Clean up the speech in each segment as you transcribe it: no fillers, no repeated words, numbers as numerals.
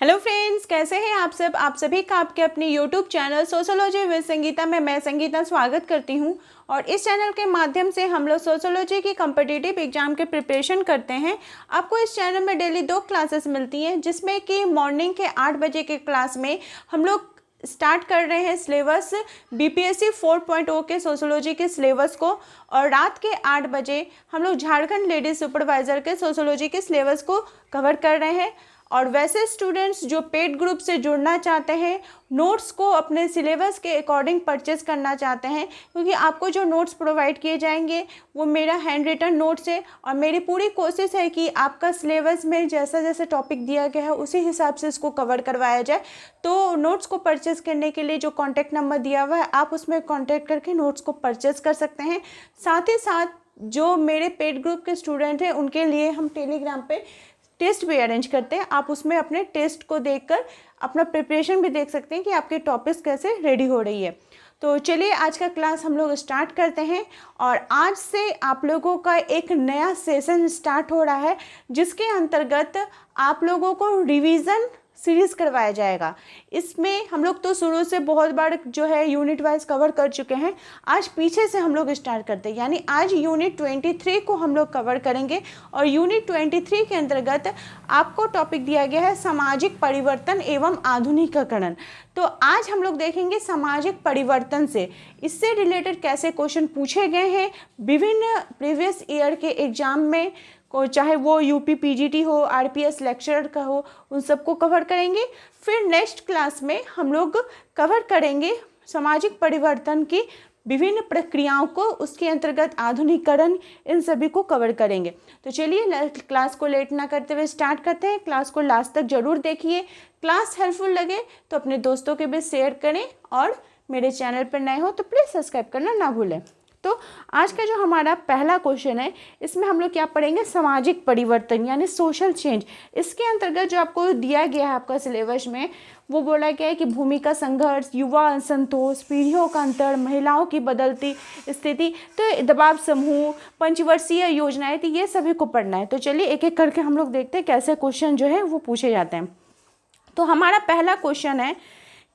Hello friends, कैसे हैं आप सब। आप सभी का आपके अपने YouTube channel sociology with Sangeeta में मैं संगीता स्वागत करती हूं। और इस चैनल के माध्यम से हम लोग सोशियोलॉजी की कम्पिटिटिव एग्जाम के प्रिपरेशन करते हैं। आपको इस चैनल में डेली 2 क्लासेस मिलती हैं, जिसमें कि मॉर्निंग के 8 बजे के क्लास में हम लोग स्टार्ट कर रहे हैं सिलेबस बीपीएससी 4.0 के सोशियोलॉजी के सिलेबस को, और रात के 8 बजे हम लोग झारखंड लेडीज सुपरवाइज़र के सोशियोलॉजी के सिलेबस को कवर कर रहे हैं। और वैसे स्टूडेंट्स जो पेड ग्रुप से जुड़ना चाहते हैं, नोट्स को अपने सिलेबस के अकॉर्डिंग परचेज़ करना चाहते हैं, क्योंकि आपको जो नोट्स प्रोवाइड किए जाएंगे वो मेरा हैंड रिटन नोट्स है। और मेरी पूरी कोशिश है कि आपका सिलेबस में जैसा जैसा टॉपिक दिया गया है उसी हिसाब से इसको कवर करवाया जाए। तो नोट्स को परचेज़ करने के लिए जो कॉन्टैक्ट नंबर दिया हुआ है, आप उसमें कॉन्टैक्ट करके नोट्स को परचेज़ कर सकते हैं। साथ ही साथ जो मेरे पेड ग्रुप के स्टूडेंट हैं, उनके लिए हम टेलीग्राम पे टेस्ट भी अरेंज करते हैं। आप उसमें अपने टेस्ट को देखकर अपना प्रिपरेशन भी देख सकते हैं कि आपके टॉपिक्स कैसे रेडी हो रही है। तो चलिए आज का क्लास हम लोग स्टार्ट करते हैं। और आज से आप लोगों का एक नया सेशन स्टार्ट हो रहा है, जिसके अंतर्गत आप लोगों को रिवीजन सीरीज़ करवाया जाएगा। इसमें हम लोग तो शुरू से बहुत बार जो है यूनिट वाइज कवर कर चुके हैं। आज पीछे से हम लोग स्टार्ट करते हैं, यानी आज यूनिट 23 को हम लोग कवर करेंगे। और यूनिट 23 के अंतर्गत आपको टॉपिक दिया गया है सामाजिक परिवर्तन एवं आधुनिकीकरण। तो आज हम लोग देखेंगे सामाजिक परिवर्तन से इससे रिलेटेड कैसे क्वेश्चन पूछे गए हैं विभिन्न प्रीवियस ईयर के एग्जाम में, को चाहे वो यूपी पीजीटी हो, आरपीएस लेक्चरर का हो, उन सबको कवर करेंगे। फिर नेक्स्ट क्लास में हम लोग कवर करेंगे सामाजिक परिवर्तन की विभिन्न प्रक्रियाओं को, उसके अंतर्गत आधुनिकीकरण, इन सभी को कवर करेंगे। तो चलिए क्लास को लेट ना करते हुए स्टार्ट करते हैं। क्लास को लास्ट तक जरूर देखिए। क्लास हेल्पफुल लगे तो अपने दोस्तों के भी शेयर करें, और मेरे चैनल पर नए हो तो प्लीज़ सब्सक्राइब करना ना भूलें। तो आज का जो हमारा पहला क्वेश्चन है, इसमें हम लोग क्या पढ़ेंगे, सामाजिक परिवर्तन यानी सोशल चेंज। इसके अंतर्गत जो आपको दिया गया है आपका सिलेबस में, वो बोला गया है कि भूमिका संघर्ष, युवा असंतोष, पीढ़ियों का अंतर, महिलाओं की बदलती स्थिति, तो दबाव समूह, पंचवर्षीय योजनाएं, तो ये सभी को पढ़ना है। तो चलिए एक एक करके हम लोग देखते हैं कैसे क्वेश्चन जो है वो पूछे जाते हैं। तो हमारा पहला क्वेश्चन है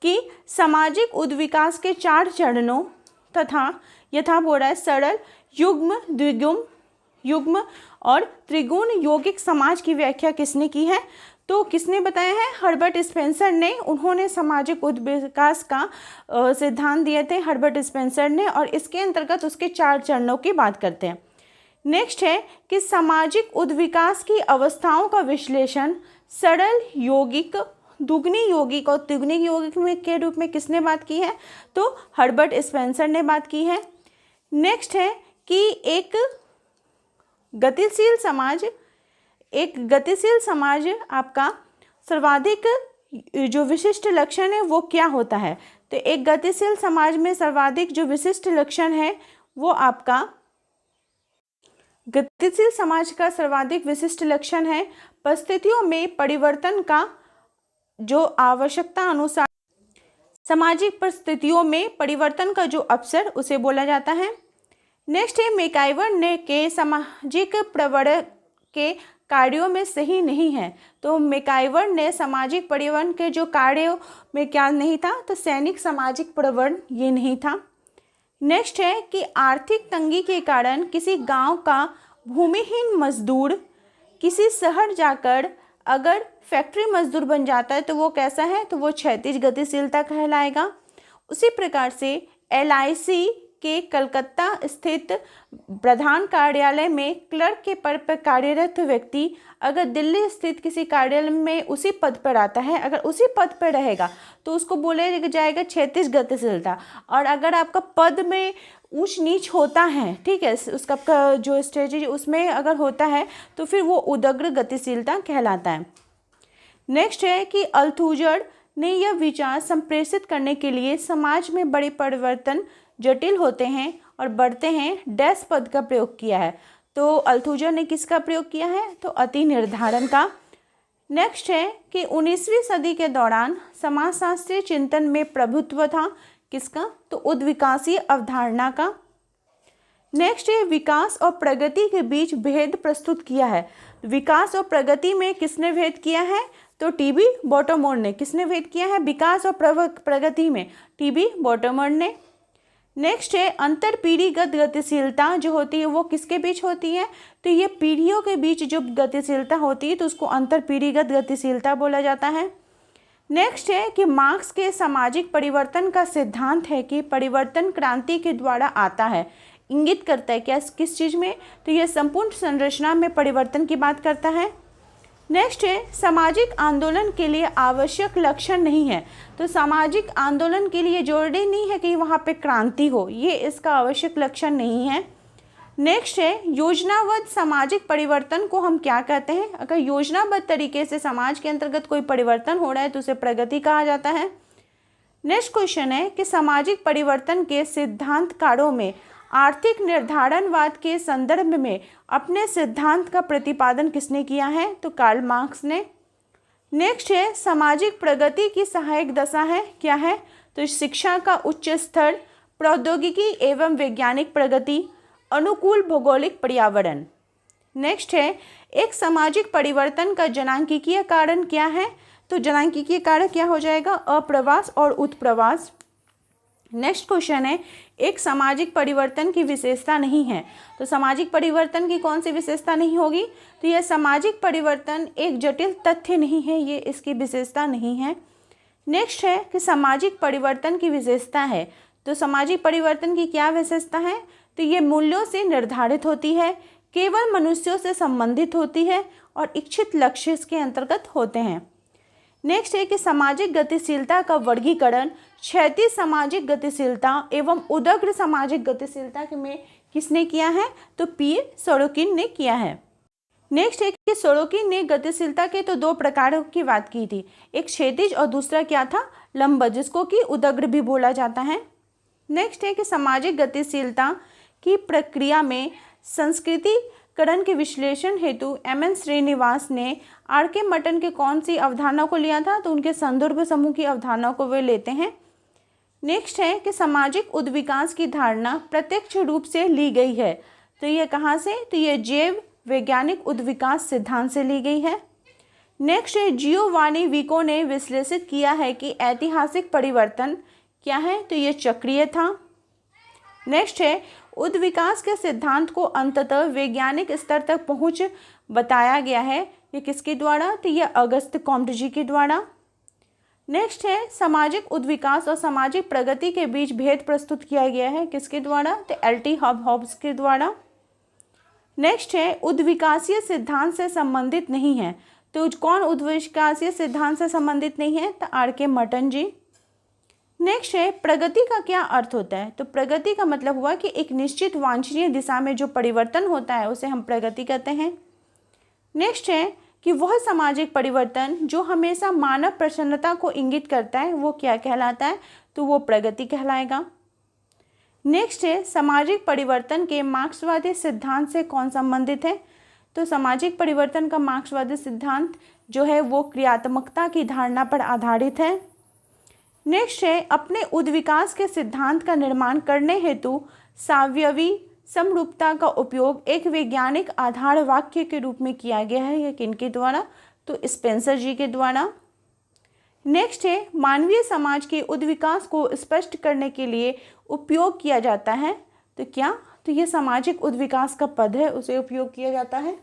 कि सामाजिक उद्विकास के 4 चरणों तथा यथा बोल रहा है सरल, युग्म, द्विगुण, युग्म और त्रिगुण यौगिक समाज की व्याख्या किसने की है। तो किसने बताया है, हर्बर्ट स्पेंसर ने। उन्होंने सामाजिक उद्विकास का सिद्धांत दिए थे हर्बर्ट स्पेंसर ने, और इसके अंतर्गत उसके 4 चरणों की बात करते हैं। नेक्स्ट है कि सामाजिक उद्विकास की अवस्थाओं का विश्लेषण सरल, यौगिक, दुगनी यौगिक और तिगुनी यौगिक में के रूप में किसने बात की है, तो हर्बर्ट स्पेंसर ने बात की है। नेक्स्ट है कि एक गतिशील समाज आपका सर्वाधिक जो विशिष्ट लक्षण है वो क्या होता है। तो एक गतिशील समाज में सर्वाधिक जो विशिष्ट लक्षण है वो आपका, गतिशील समाज का सर्वाधिक विशिष्ट लक्षण है परिस्थितियों में परिवर्तन का जो आवश्यकता अनुसार, सामाजिक परिस्थितियों में परिवर्तन का जो अवसर, उसे बोला जाता है। नेक्स्ट है मैकइवर ने के सामाजिक प्रवण के कार्यों में सही नहीं है। तो मैकइवर ने सामाजिक परिवर्तन के जो कार्यों में क्या नहीं था, तो सैनिक सामाजिक प्रवण ये नहीं था। नेक्स्ट है कि आर्थिक तंगी के कारण किसी गांव का भूमिहीन मजदूर किसी शहर जाकर अगर फैक्ट्री मजदूर बन जाता है तो वो कैसा है, तो वो क्षैतिज गतिशीलता कहलाएगा। उसी प्रकार से एलआईसी के कलकत्ता स्थित प्रधान कार्यालय में क्लर्क के पद पर कार्यरत व्यक्ति अगर दिल्ली स्थित किसी कार्यालय में उसी पद पर आता है, अगर उसी पद पर रहेगा तो उसको बोला जाएगा क्षैतिज गतिशीलता। और अगर आपका पद में ऊंच नीच होता है, ठीक है, उसका जो स्टेज उसमें अगर होता है तो फिर वो उदग्र गतिशीलता कहलाता है। नेक्स्ट है कि अल्थुजर ने यह विचार संप्रेषित करने के लिए समाज में बड़े परिवर्तन जटिल होते हैं और बढ़ते हैं डैश पद का प्रयोग किया है। तो अल्थुजर ने किसका प्रयोग किया है, तो अति निर्धारण का। नेक्स्ट है कि 19वीं सदी के दौरान समाजशास्त्रीय चिंतन में प्रभुत्व था किसका, तो उद्विकासीय अवधारणा का। नेक्स्ट है विकास और प्रगति के बीच भेद प्रस्तुत किया है। विकास और प्रगति में किसने भेद किया है? तो टीबी बॉटोमोर ने। किसने भेद किया है विकास और प्रगति में? टीबी बॉटोमोर ने। नेक्स्ट है अंतर पीढ़ीगत गतिशीलता जो होती है वो किसके बीच होती है? तो ये पीढ़ियों के बीच जो गतिशीलता होती है तो उसको अंतर पीढ़ीगत गतिशीलता बोला जाता है। नेक्स्ट है कि मार्क्स के सामाजिक परिवर्तन का सिद्धांत है कि परिवर्तन क्रांति के द्वारा आता है। इंगित करता है क्या किस चीज़ में? तो यह संपूर्ण संरचना में परिवर्तन की बात करता है। नेक्स्ट है सामाजिक आंदोलन के लिए आवश्यक लक्षण नहीं है। तो सामाजिक आंदोलन के लिए जरूरी नहीं है कि वहाँ पे क्रांति हो, ये इसका आवश्यक लक्षण नहीं है। नेक्स्ट है योजनाबद्ध सामाजिक परिवर्तन को हम क्या कहते हैं? अगर योजनाबद्ध तरीके से समाज के अंतर्गत कोई परिवर्तन हो रहा है तो उसे प्रगति कहा जाता है। नेक्स्ट क्वेश्चन है कि सामाजिक परिवर्तन के सिद्धांतकारों में आर्थिक निर्धारणवाद के संदर्भ में अपने सिद्धांत का प्रतिपादन किसने किया है? तो कार्ल मार्क्स ने। नेक्स्ट है सामाजिक प्रगति की सहायक दशा है क्या है? तो शिक्षा का उच्च स्तर, प्रौद्योगिकी एवं वैज्ञानिक प्रगति, अनुकूल भौगोलिक पर्यावरण। नेक्स्ट है एक सामाजिक परिवर्तन का जनांकीय कारण क्या है? तो जनांकीय कारण क्या हो जाएगा? अप्रवास और उत्प्रवास। नेक्स्ट क्वेश्चन है एक सामाजिक परिवर्तन की विशेषता नहीं है। तो सामाजिक परिवर्तन की कौन सी विशेषता नहीं होगी? तो यह सामाजिक परिवर्तन एक जटिल तथ्य नहीं है, ये इसकी विशेषता नहीं है। नेक्स्ट है कि सामाजिक परिवर्तन की विशेषता है। तो सामाजिक परिवर्तन की क्या विशेषता है? तो ये मूल्यों से निर्धारित होती है, केवल मनुष्यों से संबंधित होती है और इच्छित लक्ष्य के अंतर्गत होते हैं। नेक्स्ट है कि सामाजिक गतिशीलता का वर्गीकरण क्षैतिज सामाजिक गतिशीलता एवं उदग्र सामाजिक गतिशीलता में किसने किया है? तो पीए सोरोकिन ने किया है। नेक्स्ट है कि सोरोकिन ने गतिशीलता के तो दो प्रकारों की बात की थी, एक क्षैतिज और दूसरा क्या था? लंब, जिसको कि उदग्र भी बोला जाता है। नेक्स्ट है कि सामाजिक गतिशीलता की प्रक्रिया में संस्कृतिकरण के विश्लेषण हेतु एम.एन. श्रीनिवास ने आर.के. मटन के कौन सी अवधारणा को लिया था? तो उनके संदर्भ समूह की अवधारणा को वे लेते हैं। नेक्स्ट है कि सामाजिक उद्विकास की धारणा प्रत्यक्ष रूप से ली गई है। तो ये कहाँ से? तो ये जैव वैज्ञानिक उद्विकास सिद्धांत से ली गई है। नेक्स्ट है जियोवानी विको ने विश्लेषित किया है कि ऐतिहासिक परिवर्तन क्या है? तो ये चक्रीय था। नेक्स्ट है उद्विकास के सिद्धांत को अंततः वैज्ञानिक स्तर तक पहुंच बताया गया है, ये किसके द्वारा? तो ये अगस्त कॉम्ट जी के द्वारा। नेक्स्ट है सामाजिक उद्विकास और सामाजिक प्रगति के बीच भेद प्रस्तुत किया गया है, किसके द्वारा? तो एल.टी. हॉब्स के द्वारा। नेक्स्ट है उद्विकासीय सिद्धांत से संबंधित नहीं है। तो कौन उद्विकासीय सिद्धांत से संबंधित नहीं है? तो आर.के. मटन जी। नेक्स्ट है प्रगति का क्या अर्थ होता है? तो प्रगति का मतलब हुआ कि एक निश्चित वांछनीय दिशा में जो परिवर्तन होता है उसे हम प्रगति कहते हैं। नेक्स्ट है कि वह सामाजिक परिवर्तन जो हमेशा मानव प्रसन्नता को इंगित करता है वो क्या कहलाता है? तो वो प्रगति कहलाएगा। नेक्स्ट है सामाजिक परिवर्तन के मार्क्सवादी सिद्धांत से कौन संबंधित है? तो सामाजिक परिवर्तन का मार्क्सवादी सिद्धांत जो है वो क्रियात्मकता की धारणा पर आधारित है। नेक्स्ट है अपने उद्विकास के सिद्धांत का निर्माण करने हेतु सावयवी समरूपता का उपयोग एक वैज्ञानिक आधार वाक्य के रूप में किया गया है, यह किनके द्वारा? तो स्पेंसर जी के द्वारा। नेक्स्ट है मानवीय समाज के उद्विकास को स्पष्ट करने के लिए उपयोग किया जाता है। तो क्या? तो ये सामाजिक उद्विकास का पद है, उसे उपयोग किया जाता है।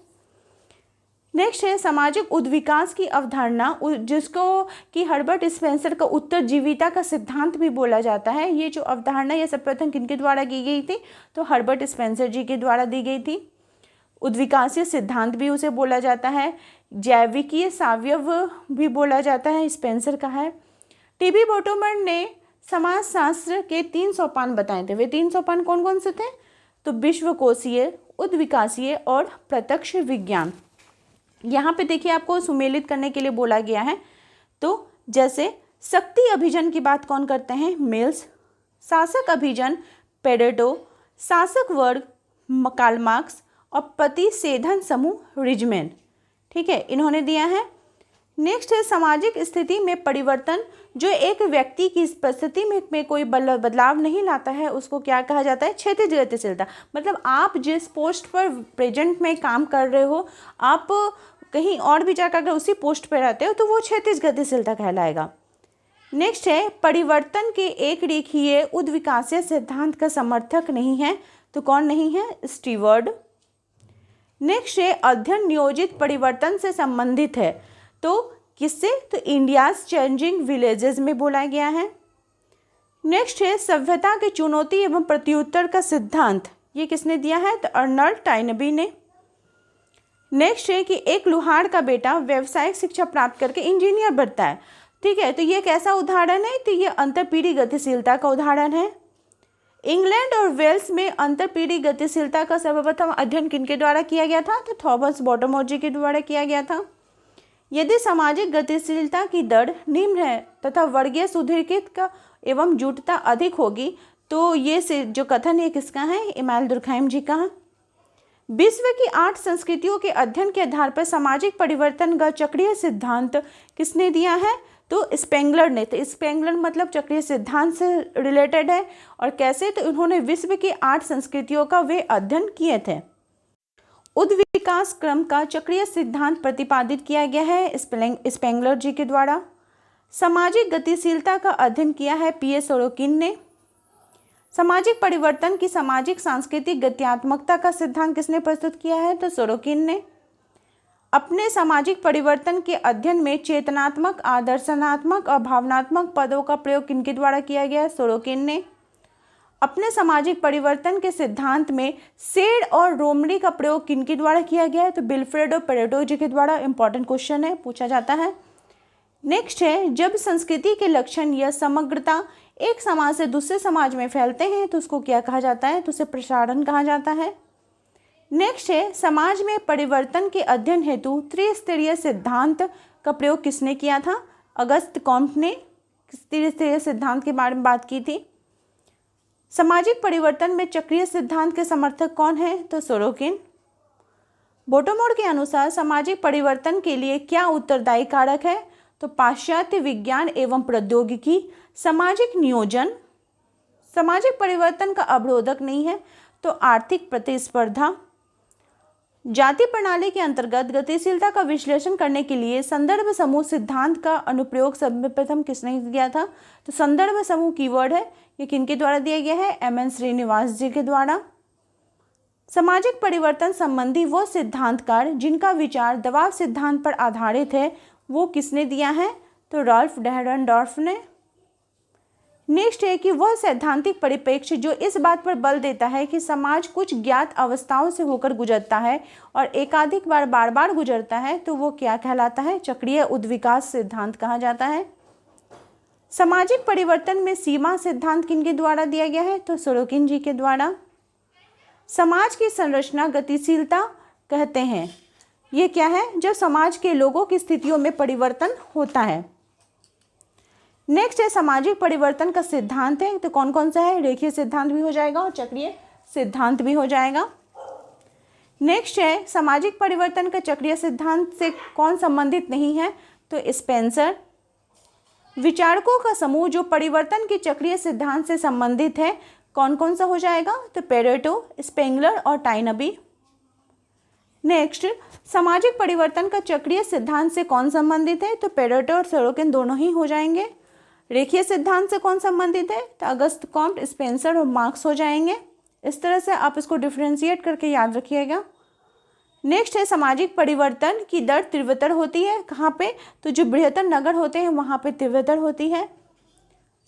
नेक्स्ट है सामाजिक उद्विकास की अवधारणा जिसको कि हर्बर्ट स्पेंसर का उत्तरजीविता का सिद्धांत भी बोला जाता है। ये जो अवधारणा ये सर्वप्रथम किनके द्वारा की गई थी? तो हर्बर्ट स्पेंसर जी के द्वारा दी गई थी। उद्विकासीय सिद्धांत भी उसे बोला जाता है, जैविकीय सावयव भी बोला जाता है, स्पेंसर का है। टीबी बॉटोमर ने समाजशास्त्र के 3 सोपान बताए थे। वे 3 सोपान कौन कौन से थे? तो विश्वकोशीय, उद्विकासीय और प्रत्यक्ष विज्ञान। यहाँ पे देखिए आपको सुमेलित करने के लिए बोला गया है। तो जैसे शक्ति अभिजन की बात कौन करते हैं? मिल्स। शासक अभिजन पेरेटो, शासक वर्ग कार्ल मार्क्स और प्रतिषेधन समूह रिजमैन। ठीक है, इन्होंने दिया है। नेक्स्ट है सामाजिक स्थिति में परिवर्तन, जो एक व्यक्ति की परिस्थिति में कोई बदलाव नहीं लाता है उसको क्या कहा जाता है, क्षैतिज गतिशीलता। मतलब आप जिस पोस्ट पर प्रेजेंट में काम कर रहे हो, आप कहीं और भी जाकर अगर उसी पोस्ट पर रहते हो तो वो क्षैतिज गतिशीलता कहलाएगा। नेक्स्ट है परिवर्तन के एक रेखीय उद्विकासीय सिद्धांत का समर्थक नहीं है, तो कौन नहीं है, स्टीवर्ड। नेक्स्ट है अध्ययन नियोजित परिवर्तन से संबंधित है, तो किससे, तो इंडियाज चेंजिंग विलेजेस में बोला गया है। नेक्स्ट है सभ्यता की चुनौती एवं प्रत्युत्तर का सिद्धांत, ये किसने दिया है, तो अर्नल्ड टाइनबी ने। नेक्स्ट है कि एक लुहार का बेटा व्यावसायिक शिक्षा प्राप्त करके इंजीनियर बनता है, ठीक है, तो ये कैसा उदाहरण है, तो ये अंतरपीढ़ी गतिशीलता का उदाहरण है। इंग्लैंड और वेल्स में अंतरपीढ़ी गतिशीलता का सर्वप्रथम अध्ययन किनके द्वारा किया गया था, तो थॉमस बॉटमोर के द्वारा किया गया था। यदि सामाजिक गतिशीलता की दर निम्न है तथा वर्गीय सुदृढ़ीकृत का एवं जुटता अधिक होगी, तो ये जो कथन ये किसका है, इमानुएल दुर्खैम जी का। विश्व की 8 संस्कृतियों के अध्ययन के आधार पर सामाजिक परिवर्तन का चक्रीय सिद्धांत किसने दिया है, तो स्पेंगलर ने। तो स्पेंगलर मतलब चक्रीय सिद्धांत से रिलेटेड है, और कैसे, तो उन्होंने विश्व की 8 संस्कृतियों का वे अध्ययन किए थे। उद्विकास क्रम का चक्रीय सिद्धांत प्रतिपादित किया गया है स्पेंगलर जी के द्वारा। सामाजिक गतिशीलता का अध्ययन किया है पीए सोरोकिन ने। सामाजिक परिवर्तन की सामाजिक सांस्कृतिक गत्यात्मकता का सिद्धांत किसने प्रस्तुत किया है, तो सोरोकिन ने। अपने सामाजिक परिवर्तन के अध्ययन में चेतनात्मक, आदर्शनात्मक और भावनात्मक पदों का प्रयोग किनके द्वारा किया गया है, सोरोकिन ने। अपने सामाजिक परिवर्तन के सिद्धांत में सेड और रोमरी का प्रयोग किनके द्वारा किया गया है, तो विल्फ्रेड और पेरेटो जी के द्वारा। इंपॉर्टेंट क्वेश्चन है, पूछा जाता है। नेक्स्ट है जब संस्कृति के लक्षण या समग्रता एक समाज से दूसरे समाज में फैलते हैं तो उसको क्या कहा जाता है, तो उसे प्रसारण कहा जाता है। नेक्स्ट है समाज में परिवर्तन के अध्ययन हेतु त्रिस्तरीय सिद्धांत का प्रयोग किसने किया था, अगस्त कॉम्ट ने त्रिस्तरीय सिद्धांत के बारे में बात की थी। सामाजिक परिवर्तन में चक्रीय सिद्धांत के समर्थक कौन है, तो सोरोकिन। बोटोमोर के अनुसार सामाजिक परिवर्तन के लिए क्या उत्तरदायी कारक है, तो पाश्चात्य विज्ञान एवं प्रौद्योगिकी। सामाजिक नियोजन सामाजिक परिवर्तन का अवरोधक नहीं है, तो आर्थिक प्रतिस्पर्धा। जाति प्रणाली के अंतर्गत गतिशीलता का विश्लेषण करने के लिए संदर्भ समूह सिद्धांत का अनुप्रयोग सर्वप्रथम किसने किया था, तो संदर्भ समूह कीवर्ड है, ये किनके द्वारा दिया गया है, एम.एन. श्रीनिवास जी के द्वारा। सामाजिक परिवर्तन संबंधी वो सिद्धांतकार जिनका विचार दबाव सिद्धांत पर आधारित है, वो किसने दिया है, तो राल्फ डेहरनडॉर्फ ने। नेक्स्ट है कि वह सैद्धांतिक परिप्रेक्ष्य जो इस बात पर बल देता है कि समाज कुछ ज्ञात अवस्थाओं से होकर गुजरता है और एकाधिक बार बार गुजरता है, तो वो क्या कहलाता है, चक्रीय उद्विकास सिद्धांत कहा जाता है। सामाजिक परिवर्तन में सीमा सिद्धांत किनके द्वारा दिया गया है, तो सोरोकिन जी के द्वारा। समाज की संरचना गतिशीलता कहते हैं, ये क्या है, जब समाज के लोगों की स्थितियों में परिवर्तन होता है। नेक्स्ट है सामाजिक परिवर्तन का सिद्धांत है, तो कौन कौन सा है, रेखीय सिद्धांत भी हो जाएगा और चक्रीय सिद्धांत भी हो जाएगा। नेक्स्ट है सामाजिक परिवर्तन का चक्रीय सिद्धांत से कौन संबंधित नहीं है, तो स्पेंसर। विचारकों का समूह जो परिवर्तन के चक्रीय सिद्धांत से संबंधित है, कौन कौन सा हो जाएगा, तो पेरेटो, स्पेंगलर और टाइनबी। नेक्स्ट सामाजिक परिवर्तन का चक्रीय सिद्धांत से कौन संबंधित है, तो पेरेटो और सोरोकिन दोनों ही हो जाएंगे। रेखीय सिद्धांत से कौन संबंधित है, तो अगस्त कॉम्ट, स्पेंसर और मार्क्स हो जाएंगे। इस तरह से आप इसको डिफ्रेंशिएट करके याद रखिएगा। नेक्स्ट है सामाजिक परिवर्तन की दर तीव्रतर होती है, कहाँ पे, तो जो बृहत्तर नगर होते हैं वहाँ पे तीव्रतर होती है।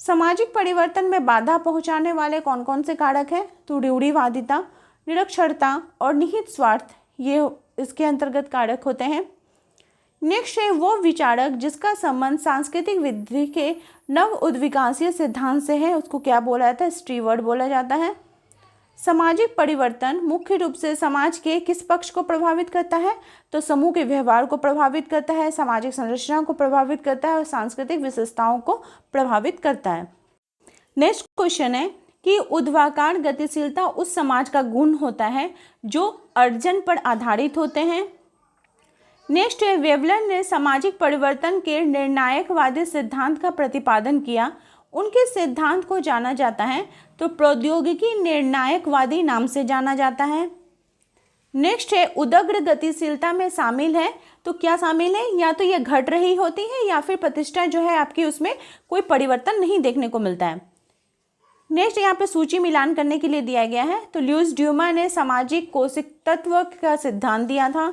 सामाजिक परिवर्तन में बाधा पहुँचाने वाले कौन कौन से कारक हैं, तो रूढ़िवादिता, निरक्षरता और निहित स्वार्थ, ये इसके अंतर्गत कारक होते हैं। नेक्स्ट है वो विचारक जिसका संबंध सांस्कृतिक वृद्धि के नव उद्विकासीय सिद्धांत से है, उसको क्या बोला जाता है, स्टीवर्ड बोला जाता है। सामाजिक परिवर्तन मुख्य रूप से समाज के किस पक्ष को प्रभावित करता है, तो समूह के व्यवहार को प्रभावित करता है, सामाजिक संरचना को प्रभावित करता है और सांस्कृतिक विशेषताओं को प्रभावित करता है। नेक्स्ट क्वेश्चन है कि ऊर्ध्वाकार गतिशीलता उस समाज का गुण होता है जो अर्जन पर आधारित होते हैं। नेक्स्ट है, वेवलर ने सामाजिक परिवर्तन के निर्णायकवादी सिद्धांत का प्रतिपादन किया। उनके सिद्धांत को जाना जाता है तो प्रौद्योगिकी निर्णायकवादी नाम से जाना जाता है। नेक्स्ट है, उदग्र गतिशीलता में शामिल है। तो क्या शामिल है? या तो ये घट रही होती है या फिर प्रतिष्ठा जो है आपकी उसमें कोई परिवर्तन नहीं देखने को मिलता है। नेक्स्ट यहाँ पे सूची मिलान करने के लिए दिया गया है। तो ल्यूइस ड्यूमा ने सामाजिक कोशिक तत्व का सिद्धांत दिया था।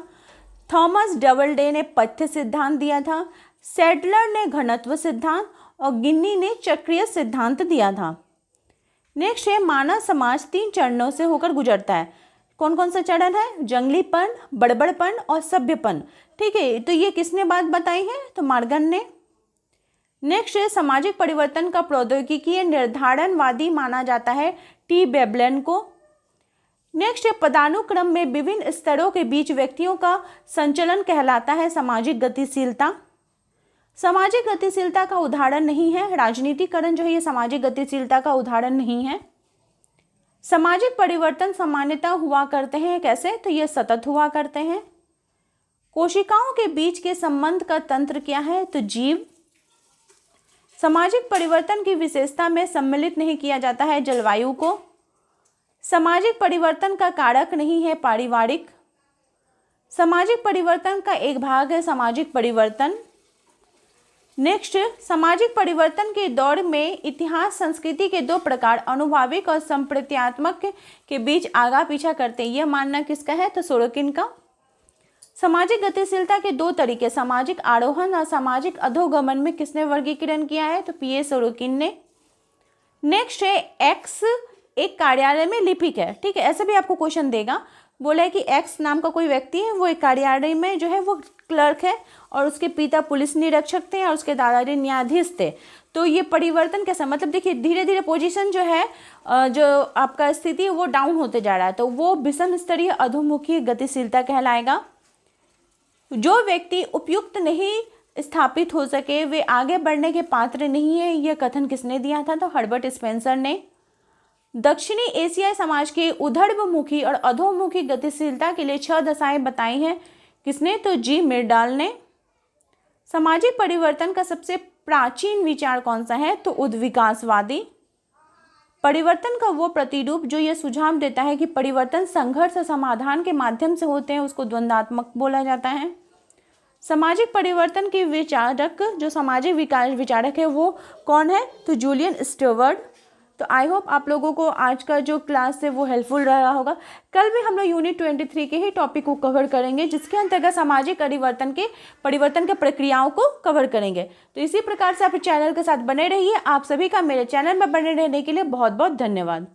थॉमस डबलडे ने पथ्य सिद्धांत दिया था। सैडलर ने घनत्व सिद्धांत और गिन्नी ने चक्रीय सिद्धांत दिया था। नेक्स्ट है, मानव समाज 3 चरणों से होकर गुजरता है। कौन कौन सा चरण है? जंगलीपन, बड़बड़पन और सभ्यपन। ठीक है, तो ये किसने बात बताई है? तो मार्गन ने। नेक्स्ट है, सामाजिक परिवर्तन का प्रौद्योगिकीय निर्धारणवादी माना जाता है टी वेबलन को। नेक्स्ट है, पदानुक्रम में विभिन्न स्तरों के बीच व्यक्तियों का संचलन कहलाता है सामाजिक गतिशीलता। सामाजिक गतिशीलता का उदाहरण नहीं है राजनीतिकरण, जो है ये सामाजिक गतिशीलता का उदाहरण नहीं है। सामाजिक परिवर्तन सामान्यतः हुआ करते हैं कैसे? तो ये सतत हुआ करते हैं। कोशिकाओं के बीच के संबंध का तंत्र क्या है? तो जीव। सामाजिक परिवर्तन की विशेषता में सम्मिलित नहीं किया जाता है जलवायु को। सामाजिक परिवर्तन का कारक नहीं है पारिवारिक। सामाजिक परिवर्तन का एक भाग है सामाजिक परिवर्तन। नेक्स्ट, सामाजिक परिवर्तन के दौर में इतिहास संस्कृति के 2 प्रकार अनुभाविक और संप्रत्यात्मक के बीच आगा पीछा करते हैं। यह मानना किसका है? तो सोरोकिन का। सामाजिक गतिशीलता के 2 तरीके, सामाजिक आरोहण और सामाजिक अधोगमन में किसने वर्गीकरण किया है? तो पीए सोरोकिन ने। नेक्स्ट है, एक्स एक कार्यालय में लिपिक है। ठीक है, ऐसे भी आपको क्वेश्चन देगा, बोला है कि एक्स नाम का कोई व्यक्ति है, वो एक कार्यालय में जो है वो क्लर्क है और उसके पिता पुलिस निरीक्षक थे और उसके दादाजी न्यायाधीश थे। तो ये परिवर्तन कैसा, मतलब देखिए धीरे धीरे पोजीशन जो है जो आपका स्थिति है वो डाउन होते जा रहा है, तो वो विषम स्तरीय अधोमुखी गतिशीलता कहलाएगा। जो व्यक्ति उपयुक्त नहीं स्थापित हो सके वे आगे बढ़ने के पात्र नहीं है, यह कथन किसने दिया था? तो हर्बर्ट स्पेंसर ने। दक्षिणी एशियाई समाज के ऊर्ध्वमुखी और अधोमुखी गतिशीलता के लिए 6 दशाएं बताई हैं। किसने? तो जी मिर्डाल ने। सामाजिक परिवर्तन का सबसे प्राचीन विचार कौन सा है? तो उद्विकासवादी। परिवर्तन का वो प्रतिरूप जो ये सुझाव देता है कि परिवर्तन संघर्ष और समाधान के माध्यम से होते हैं, उसको द्वंद्वात्मक बोला जाता है। सामाजिक परिवर्तन के विचारक, जो सामाजिक विकास विचारक है वो कौन है? तो जूलियन स्टुअर्ट। तो आई होप आप लोगों को आज का जो क्लास है वो हेल्पफुल रहा होगा। कल भी हम लोग यूनिट 23 के ही टॉपिक को कवर करेंगे, जिसके अंतर्गत सामाजिक परिवर्तन के प्रक्रियाओं को कवर करेंगे। तो इसी प्रकार से आप चैनल के साथ बने रहिए। आप सभी का मेरे चैनल में बने रहने के लिए बहुत बहुत धन्यवाद।